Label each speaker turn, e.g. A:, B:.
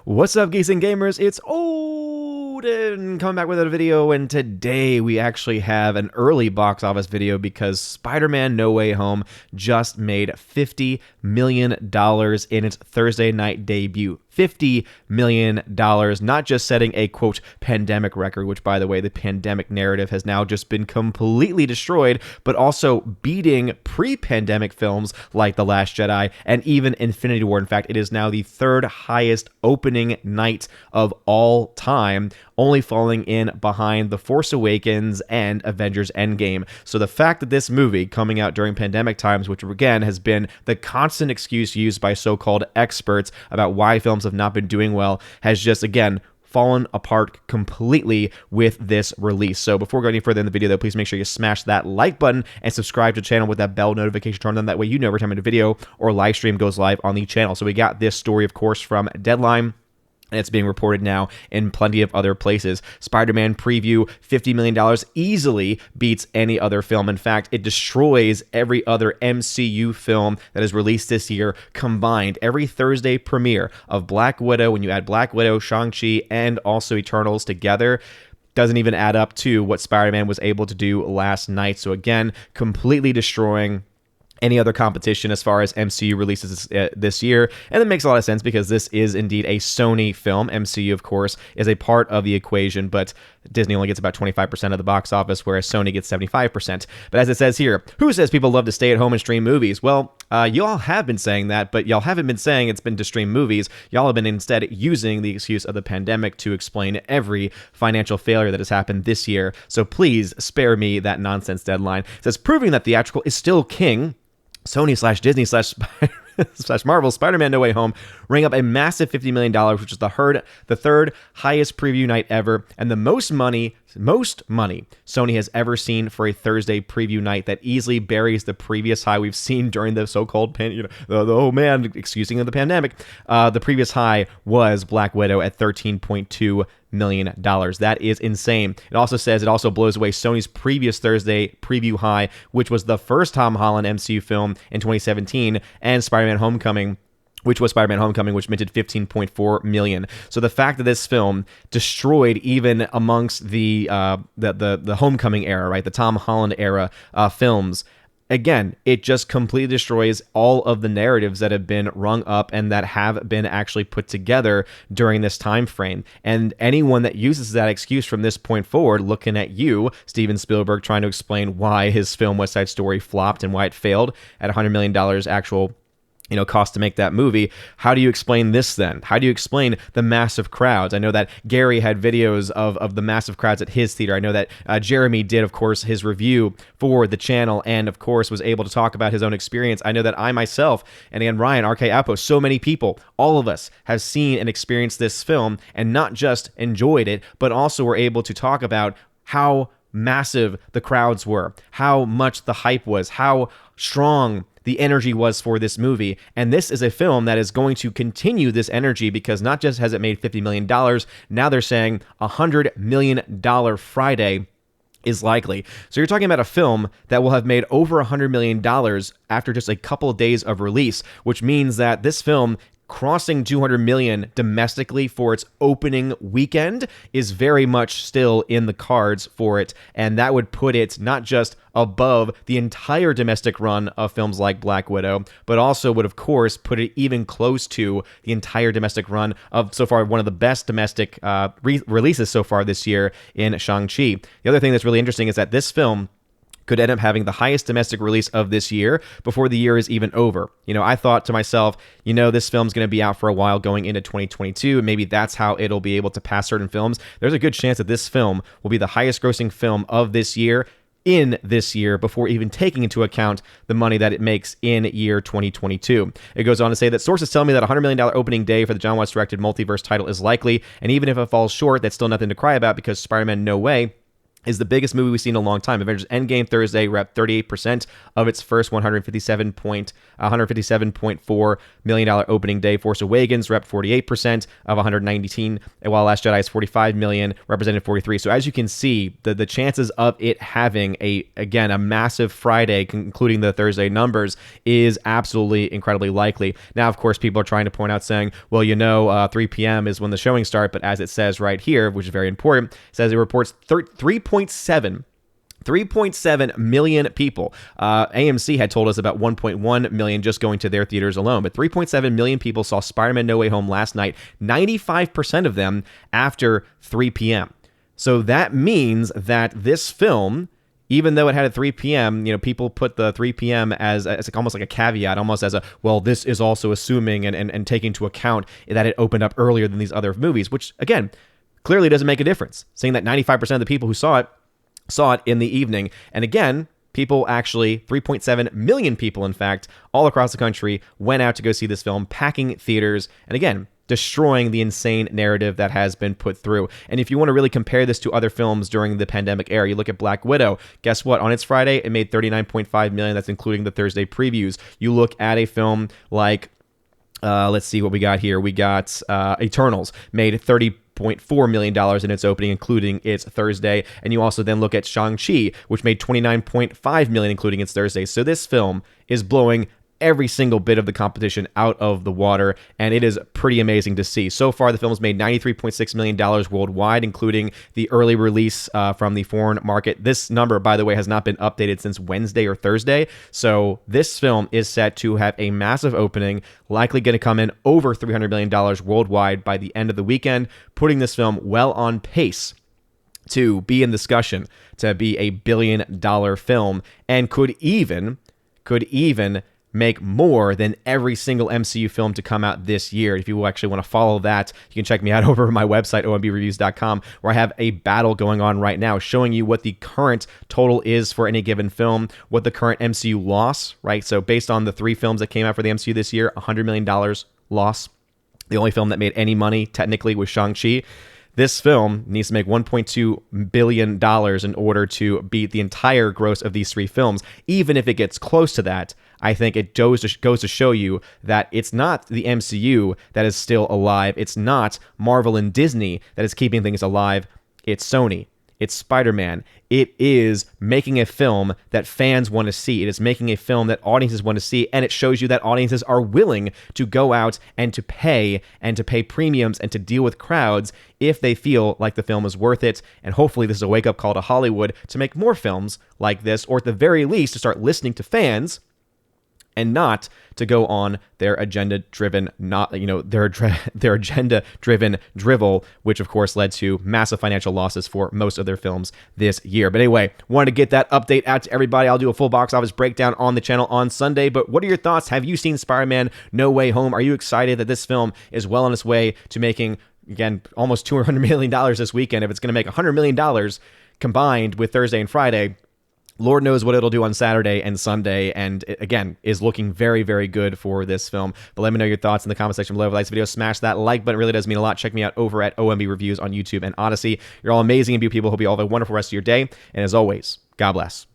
A: What's up, Geeks and Gamers? It's Odin coming back with a video, and today we actually have an early box office video because Spider-Man No Way Home just made $50 million in its Thursday night debut. $50 million, not just setting a, quote, pandemic record, which, by the way, the pandemic narrative has now just been completely destroyed, but also beating pre-pandemic films like The Last Jedi and even Infinity War. In fact, it is now the third highest opening night of all time, only falling in behind The Force Awakens and Avengers Endgame. So the fact that this movie coming out during pandemic times, which again has been the constant excuse used by so-called experts about why films have not been doing well, has just, again, fallen apart completely with this release. So before we go any further in the video, though, please make sure you smash that like button and subscribe to the channel with that bell notification turned on. That way you know every time a video or live stream goes live on the channel. So we got this story, of course, from Deadline, and it's being reported now in plenty of other places. Spider-Man preview, $50 million, easily beats any other film. In fact, it destroys every other MCU film that is released this year combined. Every Thursday premiere of Black Widow, when you add Black Widow, Shang-Chi, and also Eternals together, doesn't even add up to what Spider-Man was able to do last night. So again, completely destroying any other competition as far as MCU releases this year. And it makes a lot of sense because this is indeed a Sony film. MCU, of course, is a part of the equation, but Disney only gets about 25% of the box office, whereas Sony gets 75%. But as it says here, who says people love to stay at home and stream movies? Well, y'all have been saying that, but y'all haven't been saying it's been to stream movies. Y'all have been instead using the excuse of the pandemic to explain every financial failure that has happened this year. So please spare me that nonsense. Deadline. It says, proving that theatrical is still king, Sony/Disney/slash Marvel, Spider-Man No Way Home rang up a massive $50 million, which is the third highest preview night ever, and the most money Sony has ever seen for a Thursday preview night. That easily buries the previous high we've seen during the so-called excusing of the pandemic. The previous high was Black Widow at $13.2 million. That is insane. It also blows away Sony's previous Thursday preview high, which was the first Tom Holland MCU film in 2017, and Spider-Man Homecoming, which minted $15.4 million. So the fact that this film destroyed even amongst the Homecoming era, right, the Tom Holland era films, again, it just completely destroys all of the narratives that have been rung up and that have been actually put together during this time frame. And anyone that uses that excuse from this point forward, looking at you, Steven Spielberg, trying to explain why his film West Side Story flopped and why it failed at $100 million actual cost to make that movie. How do you explain this then? How do you explain the massive crowds? I know that Gary had videos of the massive crowds at his theater. I know that Jeremy did, of course, his review for the channel and, of course, was able to talk about his own experience. I know that I myself, and again, Ryan, RK Outpost, so many people, all of us have seen and experienced this film and not just enjoyed it, but also were able to talk about how massive the crowds were, how much the hype was, how strong the energy was for this movie. And this is a film that is going to continue this energy because not just has it made $50 million, now they're saying $100 million Friday is likely. So you're talking about a film that will have made over $100 million after just a couple of days of release, which means that this film crossing 200 million domestically for its opening weekend is very much still in the cards for it, and that would put it not just above the entire domestic run of films like Black Widow, but also would, of course, put it even close to the entire domestic run of, so far, one of the best domestic releases so far this year in Shang-Chi. The other thing that's really interesting is that this film could end up having the highest domestic release of this year before the year is even over. I thought to myself, this film's going to be out for a while going into 2022, and maybe that's how it'll be able to pass certain films. There's a good chance that this film will be the highest grossing film of this year in this year before even taking into account the money that it makes in year 2022. It goes on to say that sources tell me that $100 million opening day for the John Watts-directed multiverse title is likely, and even if it falls short, that's still nothing to cry about because Spider-Man No Way is the biggest movie we've seen in a long time. Avengers Endgame Thursday wrapped 38% of its first $157.4 million opening day. Force Awakens wrapped 48% of 119, while Last Jedi is 45 million, represented 43. So as you can see, the chances of it having a massive Friday, including the Thursday numbers, is absolutely incredibly likely. Now, of course, people are trying to point out saying, well, 3 p.m. is when the showing start, but as it says right here, which is very important, it says it reports 3.7 million people. AMC had told us about 1.1 million just going to their theaters alone, but 3.7 million people saw Spider-Man No Way Home last night, 95% of them after 3 p.m. So that means that this film, even though it had a 3 p.m., people put the 3 p.m. as almost like a caveat, almost as this is also assuming and taking into account that it opened up earlier than these other movies, which, again, clearly doesn't make a difference, saying that 95% of the people who saw it in the evening. And again, people actually, 3.7 million people, in fact, all across the country went out to go see this film, packing theaters, and again, destroying the insane narrative that has been put through. And if you want to really compare this to other films during the pandemic era, you look at Black Widow. Guess what? On its Friday, it made 39.5 million. That's including the Thursday previews. You look at a film like, let's see what we got here. We got Eternals, made $30.4 million in its opening, including its Thursday. And you also then look at Shang-Chi, which made $29.5 million, including its Thursday. So this film is blowing every single bit of the competition out of the water, and it is pretty amazing to see. So far, the film has made $93.6 million worldwide, including the early release from the foreign market. This number, by the way, has not been updated since Wednesday or Thursday, so this film is set to have a massive opening, likely going to come in over $300 million worldwide by the end of the weekend, putting this film well on pace to be in discussion to be a billion-dollar film, and could even make more than every single MCU film to come out this year. If you actually want to follow that, you can check me out over my website, ombreviews.com, where I have a battle going on right now, showing you what the current total is for any given film, what the current MCU loss, right? So based on the 3 films that came out for the MCU this year, $100 million loss. The only film that made any money, technically, was Shang-Chi. This film needs to make $1.2 billion in order to beat the entire gross of these 3 films. Even if it gets close to that, I think it goes to show you that it's not the MCU that is still alive. It's not Marvel and Disney that is keeping things alive. It's Sony. It's Spider-Man. It is making a film that fans want to see. It is making a film that audiences want to see, and it shows you that audiences are willing to go out and to pay premiums and to deal with crowds if they feel like the film is worth it. And hopefully this is a wake-up call to Hollywood to make more films like this, or at the very least to start listening to fans and not to go on their agenda-driven, their agenda-driven drivel, which of course led to massive financial losses for most of their films this year. But anyway, wanted to get that update out to everybody. I'll do a full box office breakdown on the channel on Sunday. But what are your thoughts? Have you seen Spider-Man No Way Home? Are you excited that this film is well on its way to making, again, almost $200 million this weekend? If it's going to make $100 million combined with Thursday and Friday, Lord knows what it'll do on Saturday and Sunday, and it, again, is looking very, very good for this film. But let me know your thoughts in the comment section below. If you like this video, smash that like button. It really does mean a lot. Check me out over at OMB Reviews on YouTube and Odyssey. You're all amazing and beautiful people. Hope you all have a wonderful rest of your day. And as always, God bless.